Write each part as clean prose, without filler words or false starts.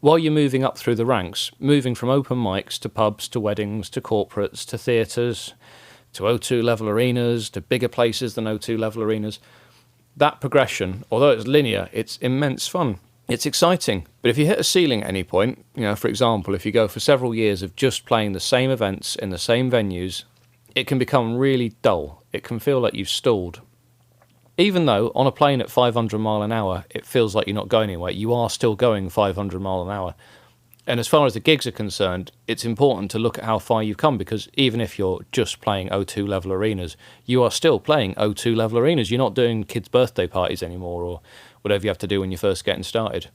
while you're moving up through the ranks, moving from open mics to pubs to weddings to corporates to theatres to O2 level arenas to bigger places than O2 level arenas, that progression, although it's linear, it's immense fun. It's exciting. But if you hit a ceiling at any point, for example, if you go for several years of just playing the same events in the same venues, it can become really dull. It can feel like you've stalled. Even though on a plane at 500 mile an hour, it feels like you're not going anywhere, you are still going 500 mile an hour. And as far as the gigs are concerned, it's important to look at how far you've come, because even if you're just playing O2 level arenas, you are still playing O2 level arenas. You're not doing kids' birthday parties anymore or whatever you have to do when you're first getting started.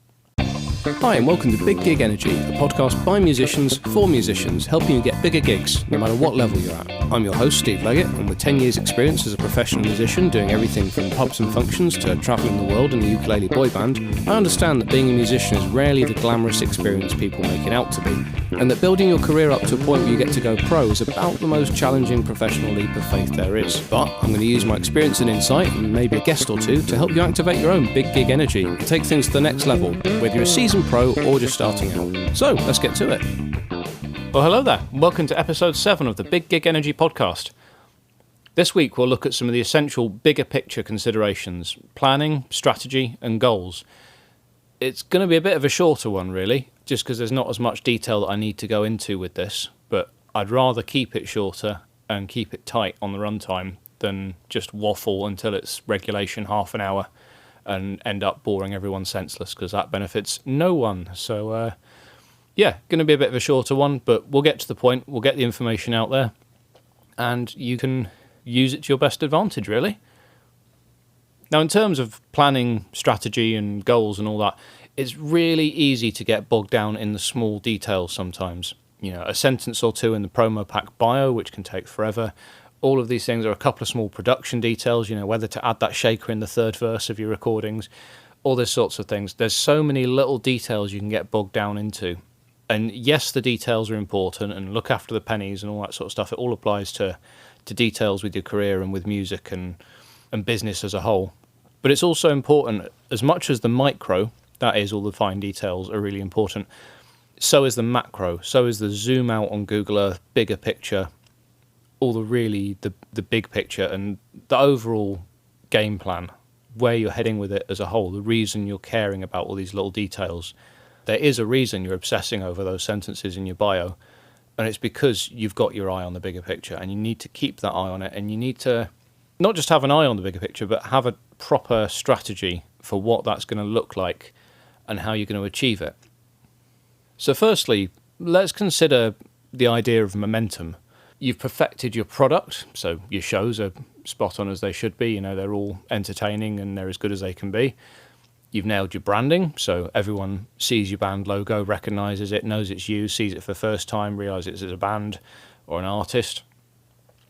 Hi and welcome to Big Gig Energy, a podcast by musicians for musicians, helping you get bigger gigs, no matter what level you're at. I'm your host, Steve Leggett, and with 10 years experience as a professional musician, doing everything from pubs and functions to travelling the world in a ukulele boy band, I understand that being a musician is rarely the glamorous experience people make it out to be, and that building your career up to a point where you get to go pro is about the most challenging professional leap of faith there is. But I'm going to use my experience and insight, and maybe a guest or two, to help you activate your own big gig energy and take things to the next level, whether you're a seasoned pro or just starting out. So, let's get to it. Well, hello there. Welcome to episode 7 of the Big Gig Energy podcast. This week we'll look at some of the essential bigger picture considerations, planning, strategy and goals. It's going to be a bit of a shorter one really, just because there's not as much detail that I need to go into with this, but I'd rather keep it shorter and keep it tight on the runtime than just waffle until it's regulation half an hour and end up boring everyone senseless, because that benefits no one. So, going to be a bit of a shorter one, but we'll get to the point, we'll get the information out there, and you can use it to your best advantage, really. Now, in terms of planning, strategy, and goals and all that, it's really easy to get bogged down in the small details sometimes. A sentence or two in the promo pack bio, which can take forever. All of these things are a couple of small production details, whether to add that shaker in the third verse of your recordings, all these sorts of things. There's so many little details you can get bogged down into. And yes, the details are important, and look after the pennies and all that sort of stuff. It all applies to details with your career and with music and business as a whole. But it's also important, as much as the micro, that is, all the fine details are really important, so is the macro, so is the zoom out on Google Earth, bigger picture, all the big picture and the overall game plan, where you're heading with it as a whole, the reason you're caring about all these little details. There is a reason you're obsessing over those sentences in your bio, and it's because you've got your eye on the bigger picture, and you need to keep that eye on it, and you need to not just have an eye on the bigger picture, but have a proper strategy for what that's going to look like and how you're going to achieve it. So firstly, let's consider the idea of momentum. You've perfected your product, so your shows are spot on as they should be. They're all entertaining and they're as good as they can be. You've nailed your branding, so everyone sees your band logo, recognises it, knows it's you, sees it for the first time, realises it's a band or an artist.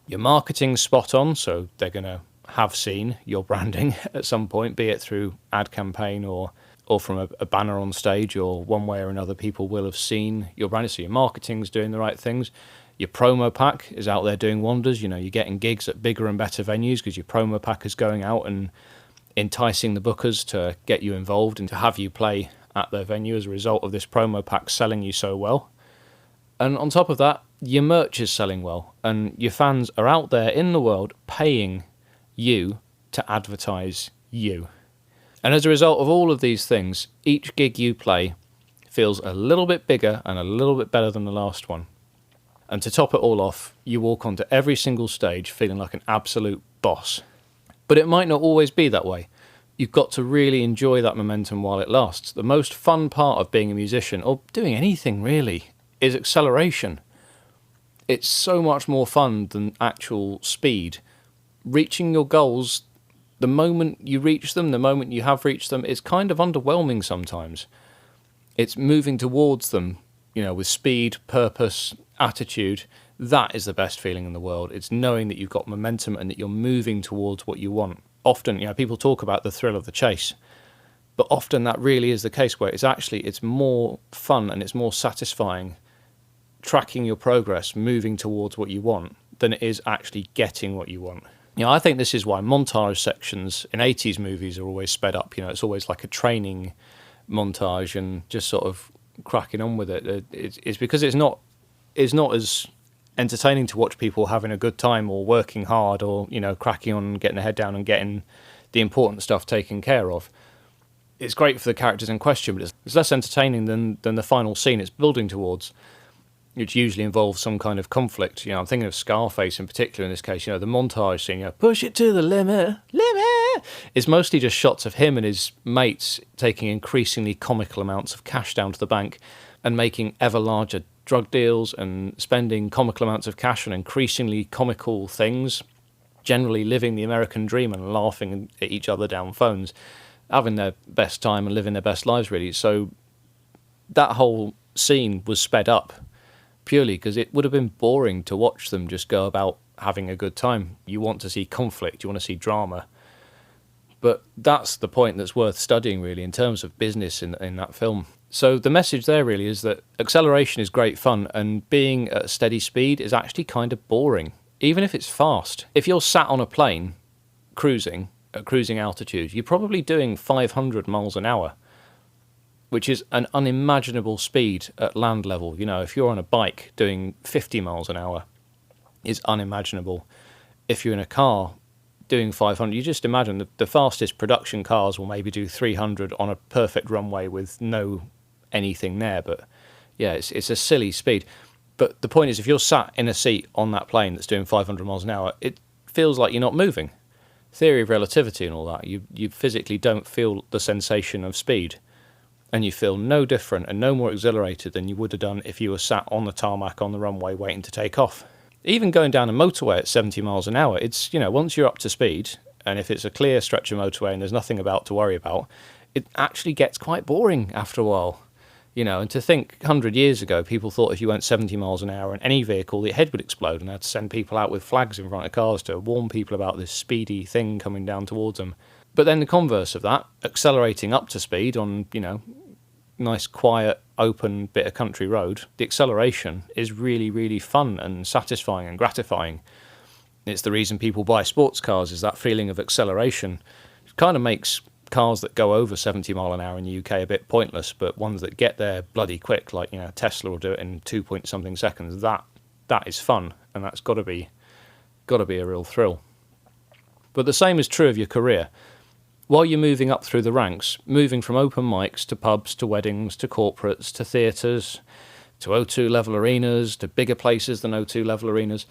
Your marketing's spot on, so they're going to have seen your branding at some point, be it through ad campaign or from a banner on stage, or one way or another people will have seen your branding, so your marketing's doing the right things. Your promo pack is out there doing wonders. You're getting gigs at bigger and better venues because your promo pack is going out and enticing the bookers to get you involved and to have you play at their venue as a result of this promo pack selling you so well. And on top of that, your merch is selling well, and your fans are out there in the world paying you to advertise you. And as a result of all of these things, each gig you play feels a little bit bigger and a little bit better than the last one. And to top it all off, you walk onto every single stage feeling like an absolute boss. But it might not always be that way. You've got to really enjoy that momentum while it lasts. The most fun part of being a musician, or doing anything really, is acceleration. It's so much more fun than actual speed. Reaching your goals, the moment you reach them, the moment you have reached them, is kind of underwhelming sometimes. It's moving towards them, with speed, purpose, attitude. That is the best feeling in the world. It's knowing that you've got momentum and that you're moving towards what you want. Often, people talk about the thrill of the chase, but often that really is the case, where it's more fun and it's more satisfying tracking your progress, moving towards what you want, than it is actually getting what you want. I think this is why montage sections in 80s movies are always sped up. It's always like a training montage and just sort of cracking on with it. It's because it's not as entertaining to watch people having a good time or working hard or, cracking on and getting their head down and getting the important stuff taken care of. It's great for the characters in question, but it's less entertaining than the final scene it's building towards, which usually involves some kind of conflict. I'm thinking of Scarface in particular in this case. The montage scene, push it to the limit. It's mostly just shots of him and his mates taking increasingly comical amounts of cash down to the bank and making ever larger drug deals and spending comical amounts of cash on increasingly comical things, generally living the American dream and laughing at each other down phones, having their best time and living their best lives, really. So that whole scene was sped up purely because it would have been boring to watch them just go about having a good time. You want to see conflict, you want to see drama. But that's the point that's worth studying, really, in terms of business in that film. So the message there really is that acceleration is great fun, and being at a steady speed is actually kind of boring, even if it's fast. If you're sat on a plane cruising at cruising altitude, you're probably doing 500 miles an hour, which is an unimaginable speed at land level. If you're on a bike doing 50 miles an hour, is unimaginable. If you're in a car doing 500, you just imagine the fastest production cars will maybe do 300 on a perfect runway with no anything there. But yeah, it's a silly speed. But the point is, if you're sat in a seat on that plane that's doing 500 miles an hour, it feels like you're not moving. Theory of relativity and all that, you physically don't feel the sensation of speed, and you feel no different and no more exhilarated than you would have done if you were sat on the tarmac on the runway waiting to take off. Even going down a motorway at 70 miles an hour, it's, once you're up to speed, and if it's a clear stretch of motorway and there's nothing about to worry about, it actually gets quite boring after a while. And to think 100 years ago, people thought if you went 70 miles an hour in any vehicle, your head would explode, and they had to send people out with flags in front of cars to warn people about this speedy thing coming down towards them. But then the converse of that, accelerating up to speed on, nice, quiet, open bit of country road, the acceleration is really, really fun and satisfying and gratifying. It's the reason people buy sports cars, is that feeling of acceleration. It kind of makes cars that go over 70 mile an hour in the UK a bit pointless, but ones that get there bloody quick, like Tesla will do it in 2 point something seconds, that is fun, and that's got to be a real thrill. But the same is true of your career. While you're moving up through the ranks, moving from open mics to pubs to weddings to corporates to theatres to O2 level arenas to bigger places than O2 level arenas,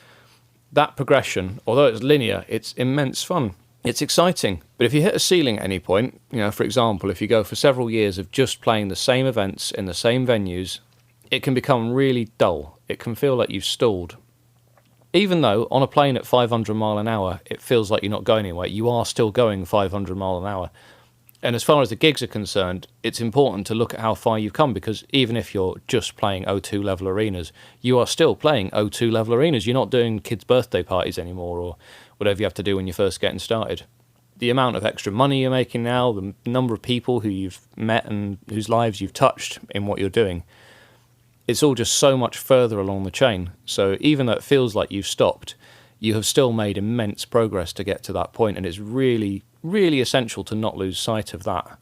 that progression, although it's linear, it's immense fun. It's exciting, but if you hit a ceiling at any point, for example, if you go for several years of just playing the same events in the same venues, it can become really dull. It can feel like you've stalled. Even though on a plane at 500 mile an hour, it feels like you're not going anywhere, you are still going 500 mile an hour. And as far as the gigs are concerned, it's important to look at how far you've come, because even if you're just playing O2 level arenas, you are still playing O2 level arenas. You're not doing kids' birthday parties anymore, or whatever you have to do when you're first getting started. The amount of extra money you're making now, the number of people who you've met and whose lives you've touched in what you're doing, it's all just so much further along the chain. So even though it feels like you've stopped, you have still made immense progress to get to that point, and it's really, really essential to not lose sight of that.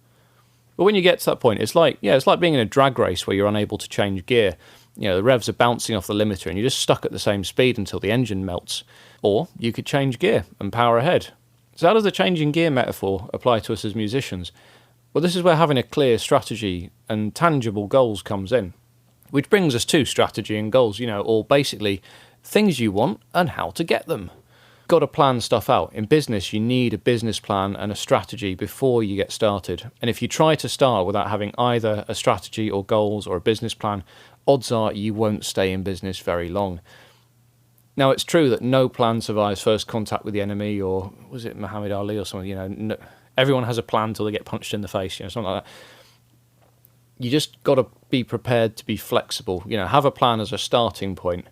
But when you get to that point, it's like being in a drag race where you're unable to change gear. The revs are bouncing off the limiter and you're just stuck at the same speed until the engine melts. Or you could change gear and power ahead. So how does the changing gear metaphor apply to us as musicians? Well, this is where having a clear strategy and tangible goals comes in. Which brings us to strategy and goals, or basically things you want and how to get them. Got to plan stuff out. In business, you need a business plan and a strategy before you get started. And if you try to start without having either a strategy or goals or a business plan, odds are you won't stay in business very long. Now, it's true that no plan survives first contact with the enemy, or was it Muhammad Ali or something? No, everyone has a plan until they get punched in the face, something like that. You just got to be prepared to be flexible. Have a plan as a starting point,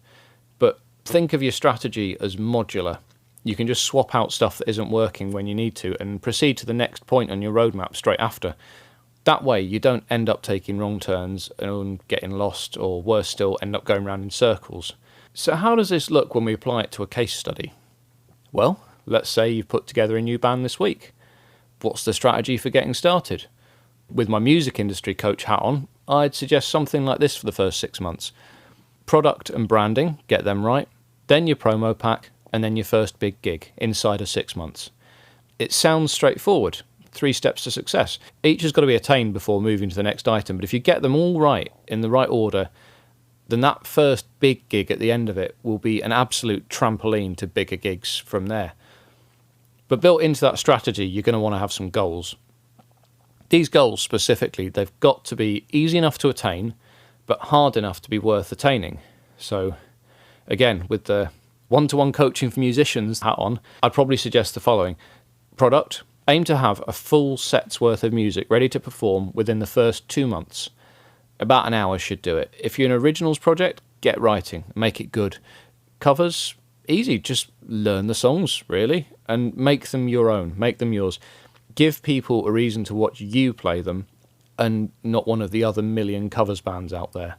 but think of your strategy as modular. You can just swap out stuff that isn't working when you need to and proceed to the next point on your roadmap straight after. That way, you don't end up taking wrong turns and getting lost, or worse still, end up going around in circles. So how does this look when we apply it to a case study? Well, let's say you've put together a new band this week. What's the strategy for getting started? With my music industry coach hat on, I'd suggest something like this for the first 6 months. Product and branding, get them right, then your promo pack, and then your first big gig inside of 6 months. It sounds straightforward, 3 steps to success. Each has got to be attained before moving to the next item, but if you get them all right, in the right order, then that first big gig at the end of it will be an absolute trampoline to bigger gigs from there. But built into that strategy, you're going to want to have some goals. These goals specifically, they've got to be easy enough to attain, but hard enough to be worth attaining. So, again, with the one-to-one coaching for musicians hat on, I'd probably suggest the following. Product, aim to have a full set's worth of music ready to perform within the first 2 months. About an hour should do it. If you're an originals project, get writing, make it good. Covers, easy, just learn the songs, really, and make them your own, make them yours. Give people a reason to watch you play them and not one of the other million covers bands out there.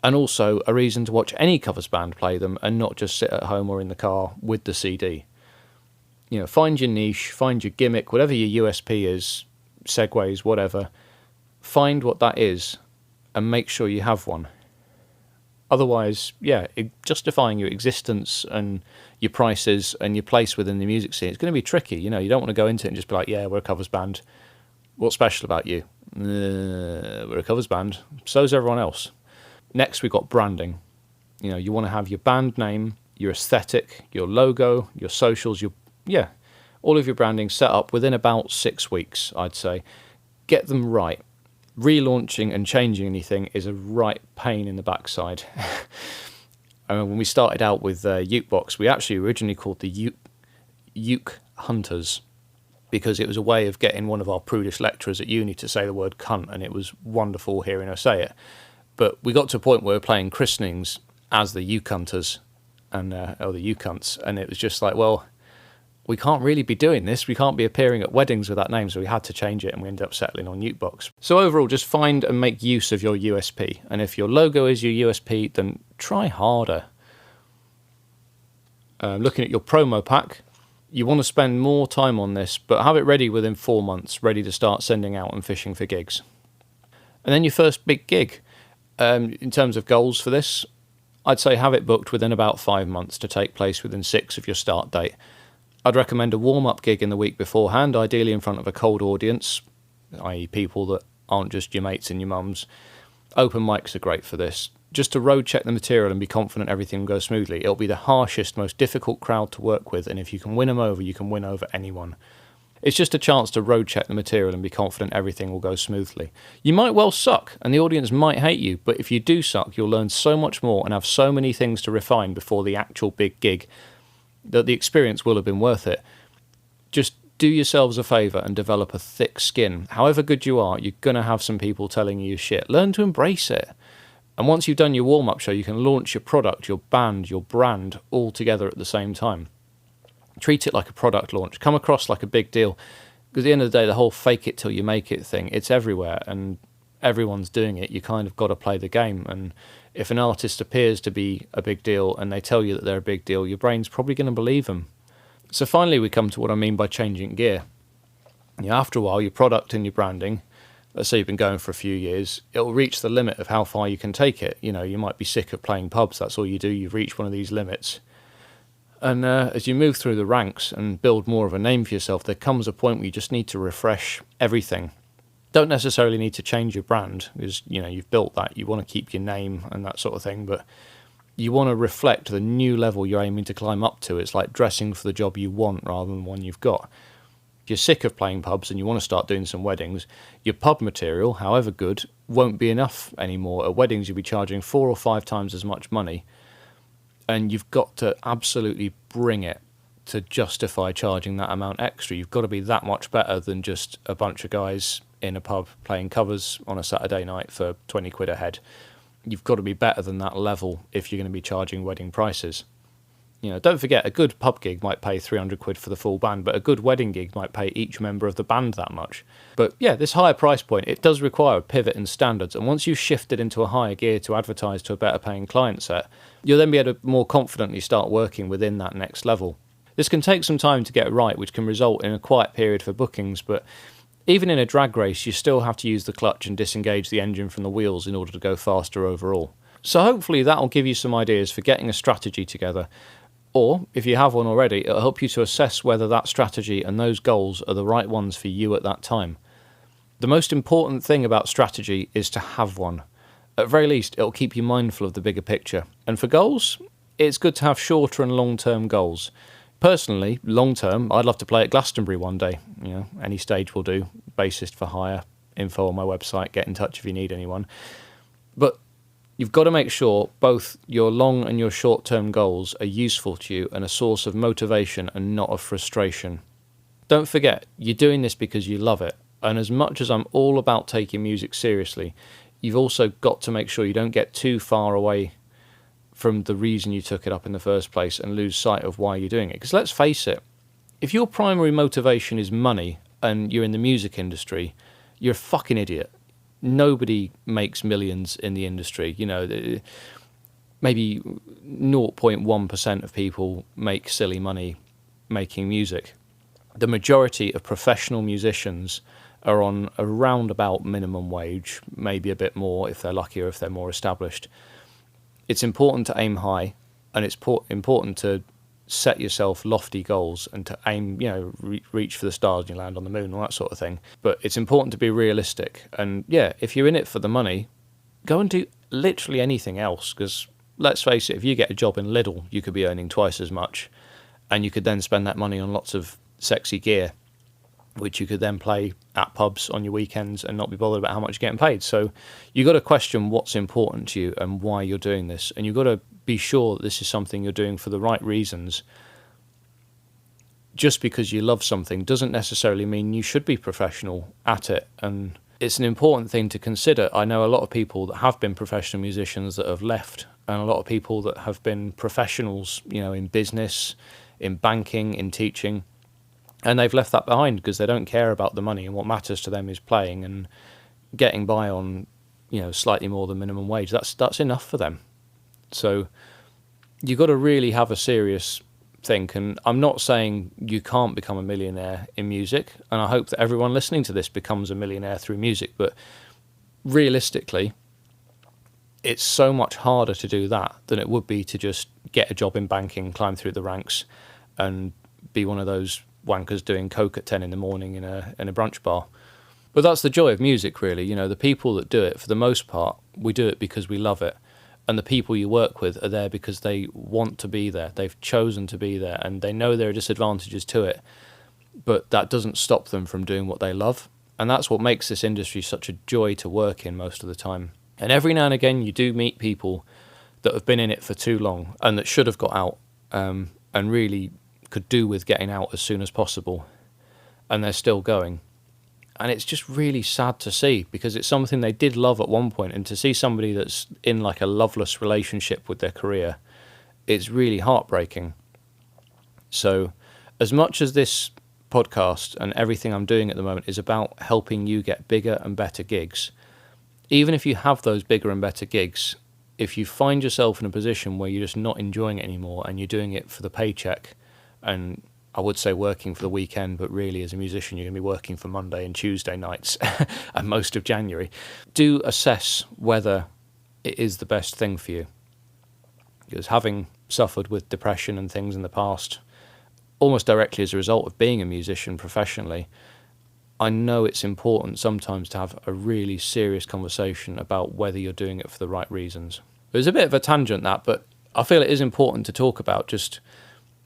And also a reason to watch any covers band play them and not just sit at home or in the car with the CD. You know, find your niche, find your gimmick, whatever your USP is, segues, whatever. Find what that is and make sure you have one. Otherwise, justifying your existence and your prices and your place within the music scene, it's going to be tricky. You know, you don't want to go into it and just be like, yeah, we're a covers band. What's special about you? We're a covers band. So's everyone else. Next, we've got branding. You know, you want to have your band name, your aesthetic, your logo, your socials, all of your branding set up within about 6 weeks, I'd say. Get them right. Relaunching and changing anything is a right pain in the backside. When we started out with Ukebox, we actually originally called the Uke Hunters because it was a way of getting one of our prudish lecturers at uni to say the word cunt, and it was wonderful hearing her say it. But we got to a point where we were playing christenings as the Uke Hunters or the Uke Cunts, and it was just like, well, we can't really be doing this. We can't be appearing at weddings with that name, so we had to change it, and we ended up settling on Ukebox. So overall, just find and make use of your USP. And if your logo is your USP, then try harder. Looking at your promo pack, you want to spend more time on this, but have it ready within 4 months, ready to start sending out and fishing for gigs. And then your first big gig. In terms of goals for this, I'd say have it booked within about 5 months to take place within 6 of your start date. I'd recommend a warm-up gig in the week beforehand, ideally in front of a cold audience, i.e. people that aren't just your mates and your mums. Open mics are great for this. Just to road check the material and be confident everything will go smoothly. It'll be the harshest, most difficult crowd to work with, and if you can win them over, you can win over anyone. It's just a chance to road check the material and be confident everything will go smoothly. You might well suck, and the audience might hate you, but if you do suck, you'll learn so much more and have so many things to refine before the actual big gig that the experience will have been worth it. Just do yourselves a favour and develop a thick skin. However good you are, you're going to have some people telling you shit. Learn to embrace it. And once you've done your warm-up show, you can launch your product, your band, your brand all together at the same time. Treat it like a product launch. Come across like a big deal. Because at the end of the day, the whole fake it till you make it thing, it's everywhere and everyone's doing it. You kind of got to play the game. And if an artist appears to be a big deal and they tell you that they're a big deal, your brain's probably going to believe them. So finally, we come to what I mean by changing gear. After a while, your product and your branding, let's say you've been going for a few years, it'll reach the limit of how far you can take it. You might be sick of playing pubs. That's all you do. You've reached one of these limits. And as you move through the ranks and build more of a name for yourself, there comes a point where you just need to refresh everything. Don't necessarily need to change your brand because, you've built that. You want to keep your name and that sort of thing, but you want to reflect the new level you're aiming to climb up to. It's like dressing for the job you want rather than one you've got. If you're sick of playing pubs and you want to start doing some weddings, your pub material, however good, won't be enough anymore. At weddings, you'll be charging 4 or 5 times as much money, and you've got to absolutely bring it to justify charging that amount extra. You've got to be that much better than just a bunch of guys in a pub playing covers on a Saturday night for 20 quid a head. You've got to be better than that level if you're going to be charging wedding prices. Don't forget, a good pub gig might pay 300 quid for the full band, but a good wedding gig might pay each member of the band that much. But this higher price point, it does require a pivot in standards, and once you've shifted into a higher gear to advertise to a better paying client set, you'll then be able to more confidently start working within that next level. This can take some time to get right, which can result in a quiet period for bookings, but Even in a drag race, you still have to use the clutch and disengage the engine from the wheels in order to go faster overall. So hopefully that'll give you some ideas for getting a strategy together. Or, if you have one already, it'll help you to assess whether that strategy and those goals are the right ones for you at that time. The most important thing about strategy is to have one. At very least, it'll keep you mindful of the bigger picture. And for goals, it's good to have shorter and long-term goals. Personally, long-term, I'd love to play at Glastonbury one day. Any stage will do. Bassist for hire, info on my website, get in touch if you need anyone. But you've got to make sure both your long and your short-term goals are useful to you and a source of motivation and not of frustration. Don't forget, you're doing this because you love it. And as much as I'm all about taking music seriously, you've also got to make sure you don't get too far away from the reason you took it up in the first place and lose sight of why you're doing it. Because let's face it, if your primary motivation is money and you're in the music industry, you're a fucking idiot. Nobody makes millions in the industry. Maybe 0.1% of people make silly money making music. The majority of professional musicians are on around about minimum wage, maybe a bit more if they're lucky or if they're more established. It's important to aim high, and it's important to set yourself lofty goals and to aim, reach for the stars and you land on the moon, all that sort of thing. But it's important to be realistic. And yeah, if you're in it for the money, go and do literally anything else. Because let's face it, if you get a job in Lidl, you could be earning twice as much, and you could then spend that money on lots of sexy gear, which you could then play at pubs on your weekends and not be bothered about how much you're getting paid. So you've got to question what's important to you and why you're doing this. And you've got to be sure that this is something you're doing for the right reasons. Just because you love something doesn't necessarily mean you should be professional at it. And it's an important thing to consider. I know a lot of people that have been professional musicians that have left, and a lot of people that have been professionals, in business, in banking, in teaching, and they've left that behind because they don't care about the money, and what matters to them is playing and getting by on, slightly more than minimum wage. That's enough for them. So you've got to really have a serious think. And I'm not saying you can't become a millionaire in music, and I hope that everyone listening to this becomes a millionaire through music, but realistically, it's so much harder to do that than it would be to just get a job in banking, climb through the ranks, and be one of those wankers doing coke at 10 in the morning in a brunch bar. But that's the joy of music, really. The people that do it, for the most part, we do it because we love it. And the people you work with are there because they want to be there. They've chosen to be there, and they know there are disadvantages to it, but that doesn't stop them from doing what they love. And that's what makes this industry such a joy to work in most of the time. And every now and again, you do meet people that have been in it for too long and that should have got out, and really could do with getting out as soon as possible, and they're still going. And it's just really sad to see, because it's something they did love at one point, and to see somebody that's in like a loveless relationship with their career, it's really heartbreaking. So as much as this podcast and everything I'm doing at the moment is about helping you get bigger and better gigs, even if you have those bigger and better gigs, if you find yourself in a position where you're just not enjoying it anymore and you're doing it for the paycheck, and I would say working for the weekend, but really as a musician, you're going to be working for Monday and Tuesday nights and most of January, do assess whether it is the best thing for you. Because having suffered with depression and things in the past, almost directly as a result of being a musician professionally, I know it's important sometimes to have a really serious conversation about whether you're doing it for the right reasons. It was a bit of a tangent, that, but I feel it is important to talk about. Just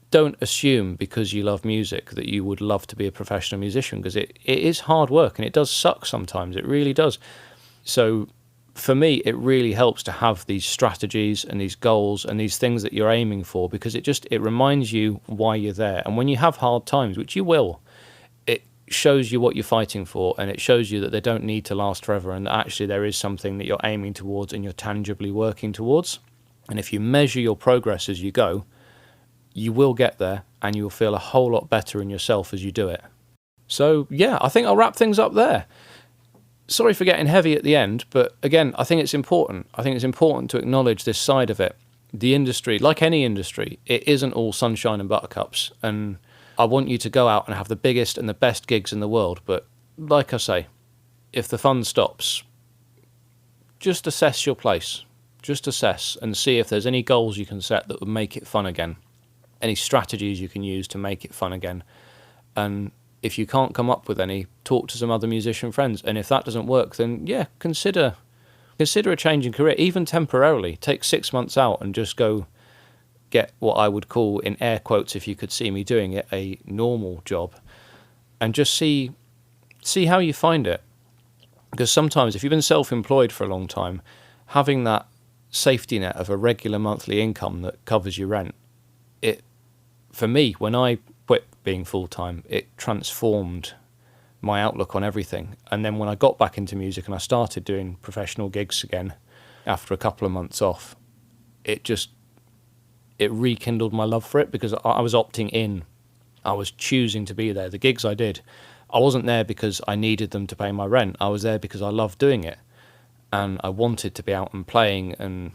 don't assume because you love music that you would love to be a professional musician, because it is hard work and it does suck sometimes. It really does. So for me, it really helps to have these strategies and these goals and these things that you're aiming for, because it reminds you why you're there. And when you have hard times, which you will, it shows you what you're fighting for, and it shows you that they don't need to last forever, and that actually there is something that you're aiming towards and you're tangibly working towards. And if you measure your progress as you go, you will get there, and you'll feel a whole lot better in yourself as you do it. So yeah, I think I'll wrap things up there. Sorry for getting heavy at the end, but again, I think it's important. I think it's important to acknowledge this side of it. The industry, like any industry, it isn't all sunshine and buttercups, and I want you to go out and have the biggest and the best gigs in the world, but like I say, if the fun stops, just assess your place. Just assess and see if there's any goals you can set that would make it fun again. Any strategies you can use to make it fun again. And if you can't come up with any, talk to some other musician friends. And if that doesn't work, then yeah, consider a change in career, even temporarily. Take 6 months out and just go get what I would call, in air quotes, if you could see me doing it, a normal job. And just see how you find it. Because sometimes if you've been self-employed for a long time, having that safety net of a regular monthly income that covers your rent, for me, when I quit being full-time, it transformed my outlook on everything. And then when I got back into music and I started doing professional gigs again after a couple of months off, it rekindled my love for it, because I was opting in. I was choosing to be there. The gigs I did, I wasn't there because I needed them to pay my rent. I was there because I loved doing it. And I wanted to be out and playing, and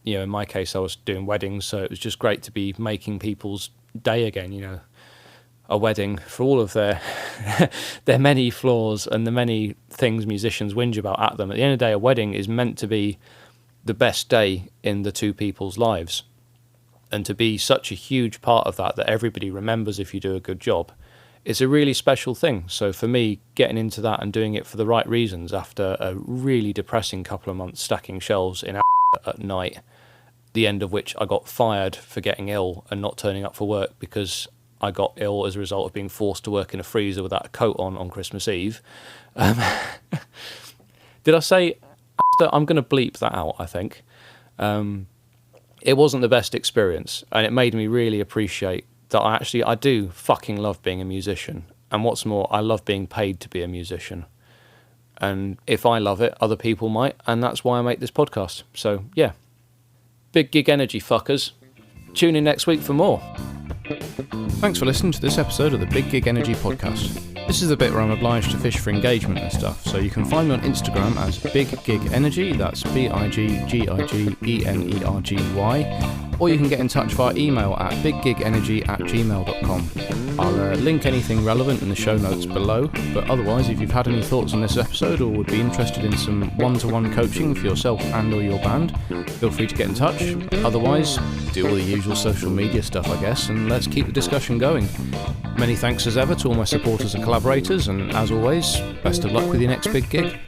in my case I was doing weddings, so it was just great to be making people's day again. A wedding, for all of their many flaws and the many things musicians whinge about at them, at the end of the day, a wedding is meant to be the best day in the two people's lives, and to be such a huge part of that everybody remembers if you do a good job. It's a really special thing. So for me, getting into that and doing it for the right reasons after a really depressing couple of months stacking shelves in at night, the end of which I got fired for getting ill and not turning up for work because I got ill as a result of being forced to work in a freezer without a coat on Christmas Eve. Did I say... I'm going to bleep that out, I think. It wasn't the best experience, and it made me really appreciate that I do fucking love being a musician. And what's more, I love being paid to be a musician. And if I love it, other people might, and that's why I make this podcast. So, yeah. Big gig energy, fuckers. Tune in next week for more. Thanks for listening to this episode of the Big Gig Energy podcast. This is the bit where I'm obliged to fish for engagement and stuff, so you can find me on Instagram as Big Gig Energy, that's BIGGIGENERGY, or you can get in touch via email at biggigenergy@gmail.com. I'll link anything relevant in the show notes below, but otherwise, if you've had any thoughts on this episode or would be interested in some one-to-one coaching for yourself and or your band, feel free to get in touch. Otherwise, do all the usual social media stuff, I guess, and let's keep the discussion going. Many thanks as ever to all my supporters and collaborators, and as always, best of luck with your next big gig.